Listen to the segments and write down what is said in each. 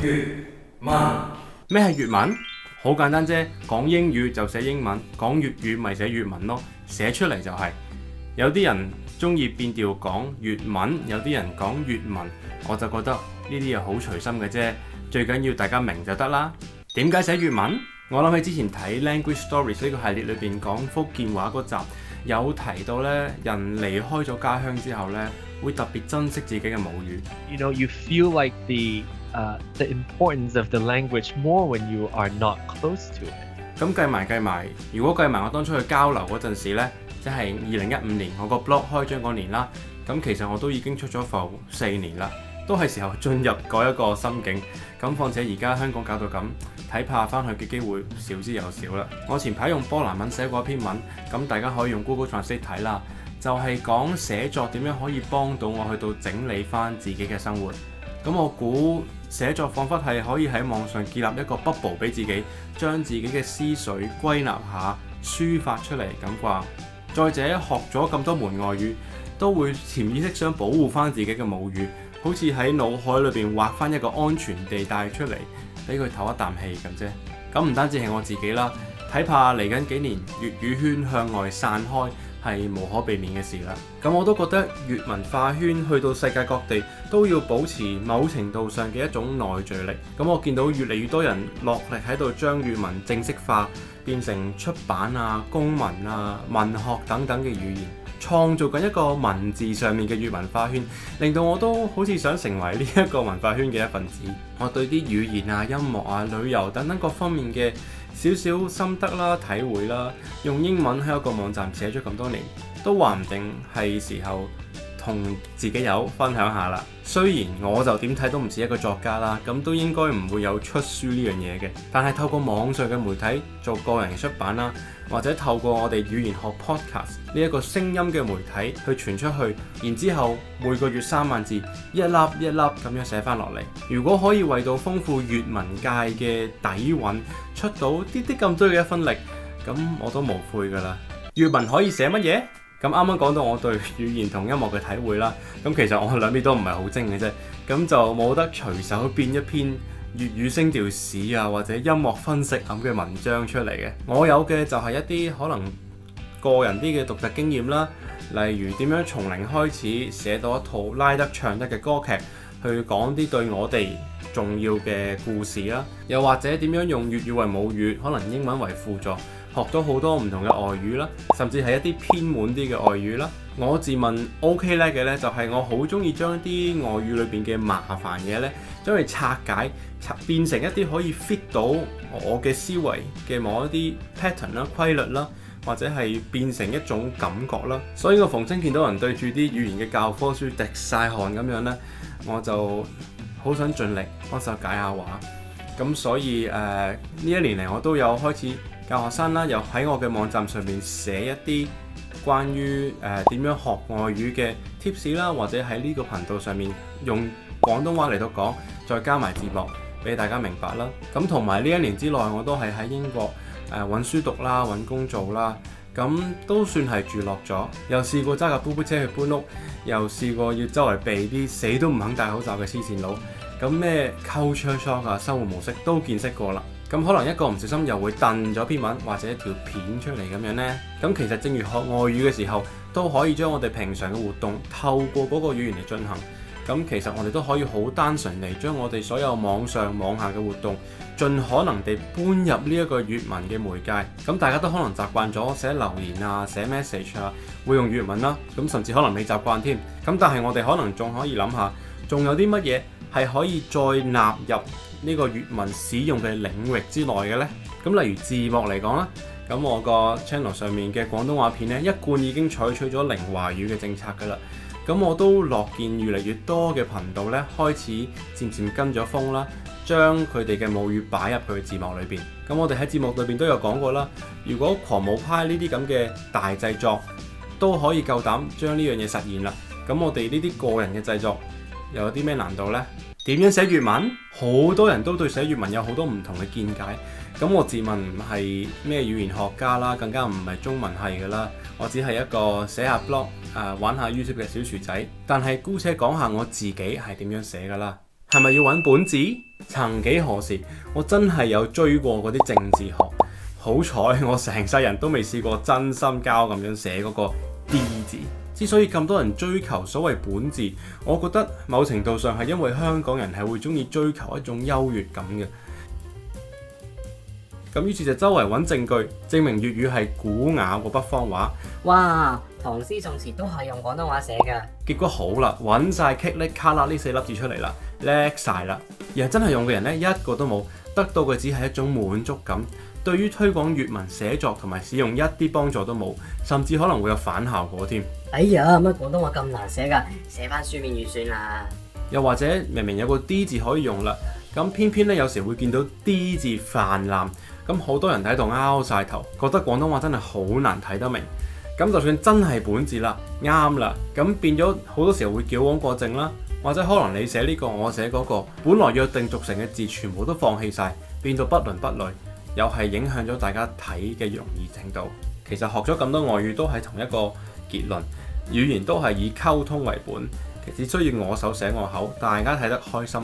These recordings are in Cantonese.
粵文。咩係粵文？好簡單啫，講英語就寫英文，講粵語咪寫粵文咯，寫出嚟就係。有啲人中意變調講粵文，有啲人講粵文，我就覺得呢啲嘢好隨心嘅啫，最緊要大家明就得啦。點解寫粵文？我諗起之前睇 Language Stories 呢個系列裏邊講福建話嗰集，有提到呢，人離開咗家鄉之後呢，會特別珍惜自己嘅母語。You know, you feel like the importance of the language more when you are not close to it. 咁計埋，如果計埋我當初去交流嗰陣時呢，即係2015年我個 blog 開張嗰年啦，咁其實我都已經出咗埠4年啦，都係時候進入嗰一個心境。咁況且而家香港搞到咁，睇怕翻去嘅機會少之又少啦。我前排用波蘭文寫過一篇文，咁大家可以用 Google Translate 睇啦，就係講寫作點樣可以幫到我去到整理翻自己嘅生活。咁我估寫作彷彿係可以喺網上建立一個 bubble 俾自己，將自己嘅思緒歸納下，抒發出嚟咁啩。再者，學咗咁多門外語，都會潛意識想保護翻自己嘅母語，好似喺腦海裏邊畫翻一個安全地帶出嚟，俾佢唞一啖氣咁啫。咁唔單止係我自己啦，睇怕嚟緊幾年粵語圈向外散開係無可避免嘅事啦。咁我都覺得粵文化圈去到世界各地都要保持某程度上嘅一種內聚力。咁我見到越嚟越多人落力喺度將粵文正式化，變成出版啊、公文啊、文學等等嘅語言，創造緊一個文字上面嘅粵文化圈，令到我都好似想成為呢一個文化圈嘅一份子。我對啲語言啊、音樂啊、旅遊等等各方面嘅少少心得啦、體會啦，用英文喺一個網站寫咗咁多年，都話唔定係時候同自己友分享下啦。雖然我就點睇都唔似一個作家啦，咁都應該唔會有出書呢樣嘢嘅。但係透過網上嘅媒體做個人嘅出版啦，或者透過我哋語言學 podcast 呢一個聲音嘅媒體去傳出去，然之後每個月3萬字，一粒一粒咁樣寫翻落嚟。如果可以為到豐富粵文界嘅底蘊出到啲咁多嘅一分力，咁我都無悔㗎啦。粵文可以寫乜嘢？咁啱啱講到我對語言同音樂嘅體會啦，咁其實我兩邊都唔係好精嘅啫，咁就冇得隨手編一篇粵語聲調史啊或者音樂分析咁嘅文章出嚟嘅。我有嘅就係一啲可能個人啲嘅獨特經驗啦，例如點樣從零開始寫到一套拉得唱得嘅歌劇，去講啲對我哋重要嘅故事啦，又或者點樣用粵語為母語，可能英文為輔助，學到好多唔同嘅外語啦，甚至係一啲偏門啲嘅外語啦。我自問 OK 叻嘅呢，就係我好中意將啲外語裏邊嘅麻煩嘢呢，將佢拆解，變成一啲可以 fit 到我嘅思維嘅某一啲 pattern 啦、規律啦，或者係變成一種感覺啦。所以我逢親見到人對住啲語言嘅教科書滴晒汗咁樣呢，我就好想盡力幫手解下話。咁所以呢一年嚟我都有開始教學生啦，又喺我嘅網站上面寫一啲關於點樣學外語嘅 tips 啦，或者喺呢個頻道上面用廣東話嚟到講，再加埋字幕俾大家明白啦。咁同埋呢一年之內，我都係喺英國揾書讀啦、揾工做啦，咁都算係住落咗。又試過揸架嘟嘟車去搬屋，又試過要周圍避啲死都唔肯戴口罩嘅黐線佬。咁咩 culture shock 啊，生活模式都見識過啦。咁可能一個唔小心又會燉咗篇文或者一條片出嚟咁樣呢。咁其實正如學外語嘅時候，都可以將我哋平常嘅活動透過嗰個語言嚟進行。咁其實我哋都可以好單純地將我哋所有網上網下嘅活動，盡可能地搬入呢一個粵文嘅媒介。咁大家都可能習慣咗寫留言啊、寫 message 啊，會用粵文啦。咁甚至可能未習慣添。咁但係我哋可能仲可以諗下，仲有啲乜嘢係可以再納入呢個粵文使用嘅領域之內嘅呢？咁例如字幕嚟講啦，咁我個 channel 上面嘅廣東話片呢，一貫已經採取咗零華語嘅政策㗎啦。咁我都樂見越嚟越多嘅頻道呢，開始漸漸跟咗風啦，將佢哋嘅母語擺入佢嘅字幕裏邊。咁我哋喺節目裏邊都有講過啦，如果狂舞派呢啲咁嘅大製作都可以夠膽將呢樣嘢實現啦，咁我哋呢啲個人嘅製作又有啲咩難度呢？點樣寫粵文？好多人都對寫粵文有好多唔同嘅見解。咁我自問唔係咩語言學家啦，更加唔係中文系㗎啦。我只係一個寫下 blog、玩下 YouTube 嘅小薯仔。但係姑且講下我自己係點樣寫㗎啦。係咪要揾本字？曾幾何時，我真係有追過嗰啲政治學。好彩我成世人都未試過真心膠咁樣寫嗰個 D 字。之所以咁多人追求所謂本字，我覺得某程度上係因為香港人係會中意追求一種優越感嘅。咁於是就周圍揾證據，證明粵語係古雅過北方話。哇！唐詩宋詞都係用廣東話寫㗎。結果好啦，揾晒棘哩卡啦呢4粒字出嚟啦，叻晒啦。而係真係用嘅人呢，一個都冇，得到嘅只係一種滿足感。對於推廣粵文寫作同埋使用一啲幫助都冇，甚至可能會有反效果添。哎呀，乜廣東話咁難寫㗎？寫翻書面語算啦。又或者明明有個 D 字可以用啦，咁偏偏咧有時會見到 D 字泛濫，咁好多人喺度拗晒頭，覺得廣東話真係好難睇得明。咁就算真係本字啦，啱啦，咁變咗好多時候會矯枉過正啦，或者可能你寫呢個我寫嗰個，本來約定俗成嘅字全部都放棄晒，變到不倫不類，又係影響咗大家睇嘅容易程度。其實學咗咁多外語都係同一個結論，語言都係以溝通為本，其實只需要我手寫我口，大家睇得開心，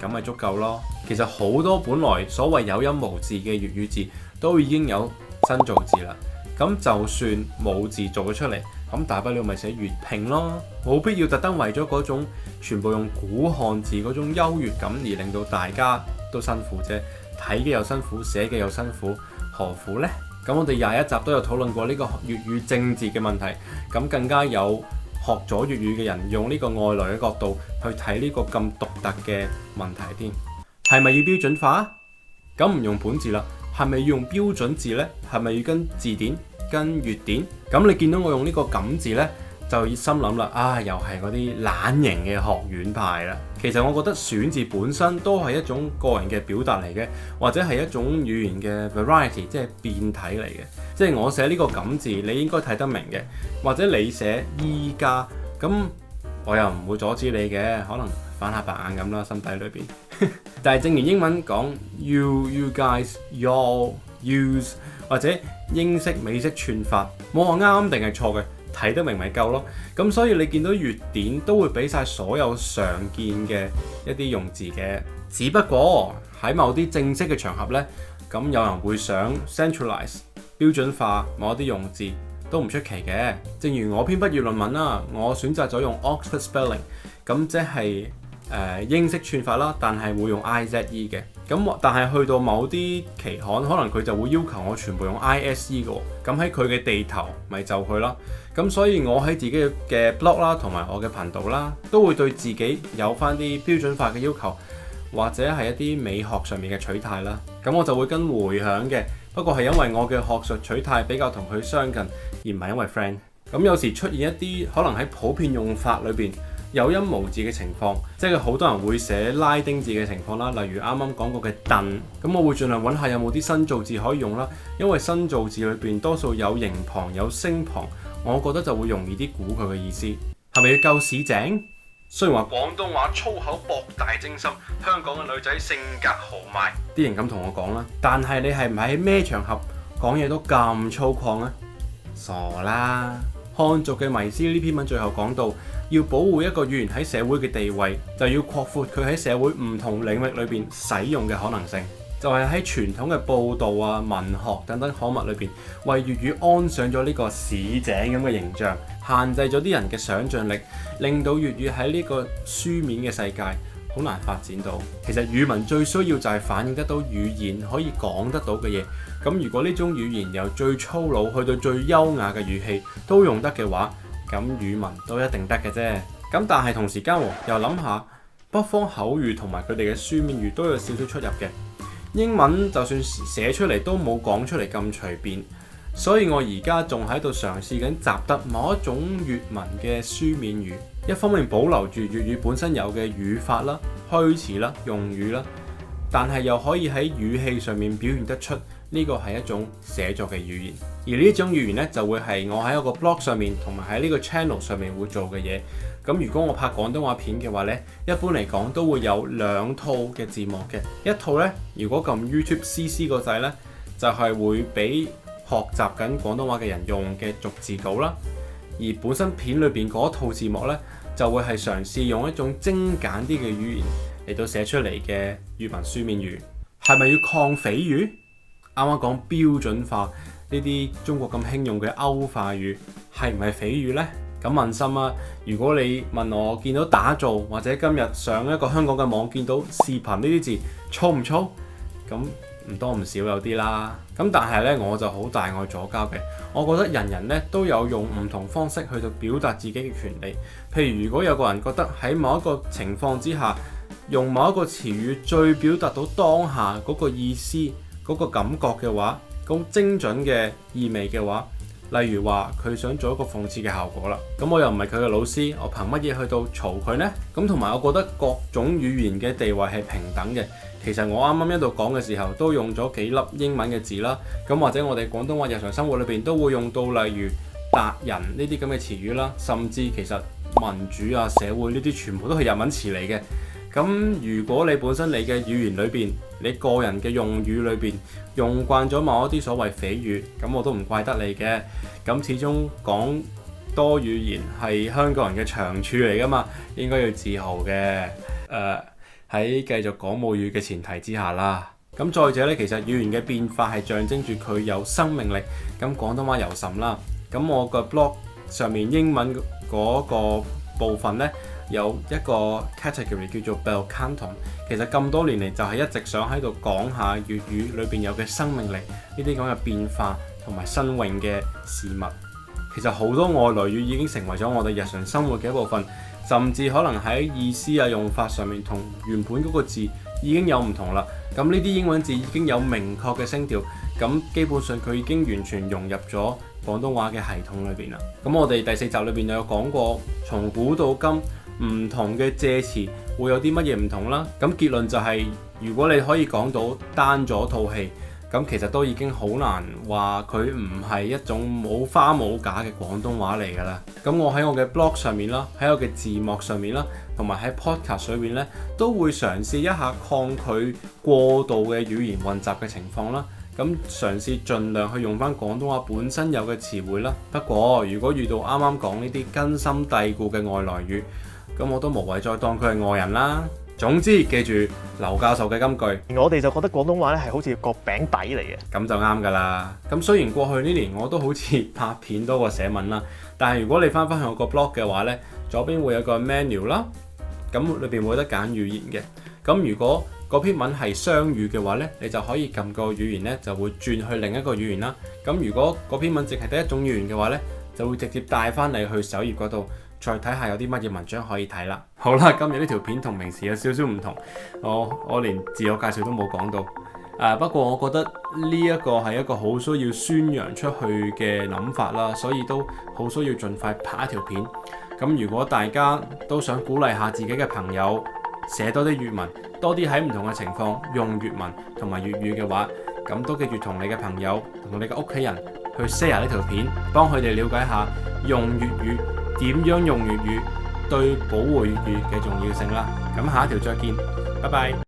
咁咪足夠咯。其實好多本來所謂有音無字嘅粵語字都已經有新造字啦。咁就算冇字做咗出嚟，咁大不了咪寫粵拼咯，冇必要特登為咗嗰種全部用古漢字嗰種優越感而令到大家都辛苦啫。睇嘅又辛苦，寫嘅又辛苦，何苦呢？咁我哋21集都有討論過呢個粵語正字嘅問題，咁更加有學咗粵語嘅人用呢個外來嘅角度去睇呢個咁獨特嘅問題添。係咪要標準化？咁唔用本字啦，係咪要用標準字呢？係咪要跟字典、跟粵典？咁你見到我用呢個咁字呢，就心諗啦，又係嗰啲懶型嘅學院派啦。其實我覺得選字本身都係一種個人嘅表達嚟嘅，或者係一種語言嘅 variety， 即係變體嚟嘅。即係我寫呢個咁字，你應該睇得明嘅，或者你寫依家，咁我又唔會阻止你嘅，可能反下白眼咁啦，心底裏邊。但係正如英文講 you guys y'all use， 或者英式美式串法，冇話啱定係錯嘅，睇得明咪夠咯。咁所以你見到粵典都會俾晒所有常見嘅一啲用字嘅，只不過喺某啲正式嘅場合呢，咁有人會想 centralize 標準化某一啲用字都唔出奇嘅。正如我篇畢業論文啦，我選擇咗用 Oxford Spelling， 咁即係英式串法啦，但係會用 IZE 嘅。咁但係去到某啲期刊，可能佢就會要求我全部用 ISE 嘅。咁喺佢嘅地頭，咪就佢啦。咁所以我喺自己嘅 blog 啦，同埋我嘅頻道啦，都會對自己有翻啲標準化嘅要求，或者係一啲美學上面嘅取態啦。咁我就會跟回響嘅，不過係因為我嘅學術取態比較同佢相近，而唔係因為 friend。咁有時出現一啲可能喺普遍用法裏邊有音無字嘅情況，即係好多人會寫拉丁字嘅情況啦，例如啱啱講過嘅燉，咁我會盡量揾下有冇啲新造字可以用啦，因為新造字裏邊多數有形旁有聲旁，我覺得就會容易啲估佢嘅意思。係咪要夠市井？雖然話廣東話粗口博大精深，香港嘅女仔性格豪邁，啲人咁同我講啦，但係你係唔係喺咩場合講嘢都咁粗獷呢？傻啦！漢族嘅迷思呢篇文最後講到，要保護一個語言喺社會嘅地位，就要擴闊佢喺社會唔同領域裏邊使用嘅可能性。就係喺傳統嘅報道啊、文學等等刊物裏邊，為粵語安上咗呢個市井咁嘅形象，限制咗啲人嘅想像力，令到粵語喺呢個書面嘅世界好難發展到。其實語文最需要就係反映得到語言可以講得到嘅嘢。咁如果呢種語言由最粗魯去到最優雅嘅語氣都用得嘅話，咁語文都一定得嘅啫。咁但係同時間又諗下，北方口語同埋佢哋嘅書面語都有少少出入嘅。英文就算寫出嚟都冇講出嚟咁隨便，所以我而家仲喺度嘗試緊習得某一種粵文嘅書面語，一方面保留住粵語本身有嘅語法啦、虛詞啦、用語啦，但係又可以喺語氣上面表現得出呢個係一種寫作嘅語言。而呢種語言呢，就會係我喺一個 blog 上面同埋喺呢個 channel 上面會做嘅嘢。咁如果我拍廣東話片嘅話呢，一般嚟講都會有2套嘅字幕嘅。一套呢，如果撳 YouTube CC 個掣呢，就係會俾學習緊廣東話嘅人用嘅逐字稿啦。而本身片裏邊嗰套字幕呢，就會係嘗試用一種精簡啲嘅語言嚟到寫出嚟嘅粵文書面語，係咪要抗匪語？啱啱講標準化呢啲中國咁興用嘅歐化語，係唔係匪語呢？咁問心啊！如果你問我見到打造或者今日上一個香港嘅網見到視頻呢啲字粗唔粗？咁唔多唔少有啲啦。咁但係呢，我就好大愛左膠嘅。我覺得人人呢都有用唔同方式去到表達自己嘅權利。譬如如果有個人覺得喺某一個情況之下，用某一個詞語最表達到當下嗰個意思、嗰個感覺嘅話，咁精準嘅意味嘅話，例如話佢想做一個諷刺嘅效果啦，咁我又唔係佢嘅老師，我憑乜嘢去到嘈佢呢？咁同埋我覺得各種語言嘅地位係平等嘅。其實我啱啱一度講嘅時候都用咗幾粒英文嘅字啦，咁或者我哋廣東話日常生活裏邊都會用到，例如達人呢啲咁嘅詞語啦，甚至其實民主啊、社會呢啲全部都係日文詞嚟嘅。咁如果你本身你嘅語言裏邊，你個人嘅用語裏邊用慣咗某一啲所謂匪語，咁我都唔怪得你嘅。咁始終講多語言係香港人嘅長處嚟噶嘛，應該要自豪嘅。喺繼續講母語嘅前提之下啦。咁再者呢，其實語言嘅變化係象徵住佢有生命力。咁廣東話尤甚啦。咁我個 blog 上面英文嗰個部分呢，有一個 category 叫做 Bel Canton， 其實咁多年嚟就係一直想喺度講下粵語裏邊有嘅生命力，呢啲咁嘅變化同埋新穎嘅事物。其實好多外來語已經成為咗我哋日常生活嘅一部分，甚至可能喺意思啊用法上面同原本嗰個字已經有唔同啦。咁呢啲英文字已經有明確嘅聲調，咁基本上佢已經完全融入咗廣東話嘅系統裏邊啦。咁我哋第4集裏邊有講過，從古到今唔同嘅借詞會有啲乜嘢唔同啦。咁結論就係，如果你可以講到單咗套戲，咁其實都已經好難話佢唔係一種冇花冇假嘅廣東話嚟㗎啦。咁我喺我嘅 blog 上面啦，喺我嘅字幕上面啦，同埋喺 podcast 裏面咧，都會嘗試一下抗拒過度嘅語言混雜嘅情況啦。咁嘗試盡量去用翻廣東話本身有嘅詞彙啦。不過如果遇到啱啱講呢啲根深蒂固嘅外來語，咁我都無謂再當佢係外人啦。總之記住劉教授嘅金句，我哋就覺得廣東話咧係好似個餅底嚟嘅，咁就啱㗎啦。咁雖然過去呢年我都好似拍片多過寫文啦，但係如果你翻去我個 blog 嘅話呢，左邊會有個 menu 啦，咁裏邊會有得揀語言嘅。咁如果嗰篇文係雙語嘅話呢，你就可以撳個語言呢，就會轉去另一個語言啦。咁如果嗰篇文淨係得一種語言嘅話呢，就會直接帶翻你去首頁嗰度，再睇下有啲乜嘢文章可以睇啦。好啦，今日呢條片同平時有少少唔同，我連自我介紹都冇講到。不過我覺得呢一個係一個好需要宣揚出去嘅諗法啦，所以都好需要盡快拍一條片。咁如果大家都想鼓勵下自己嘅朋友寫多啲粵文，多啲喺唔同嘅情況用粵文同埋粵語嘅話，咁都記住同你嘅朋友同你嘅屋企人去 share 呢條片，幫佢哋了解下用粵語點樣用粵語對保護粵語嘅重要性啦。咁下一條再見，拜拜。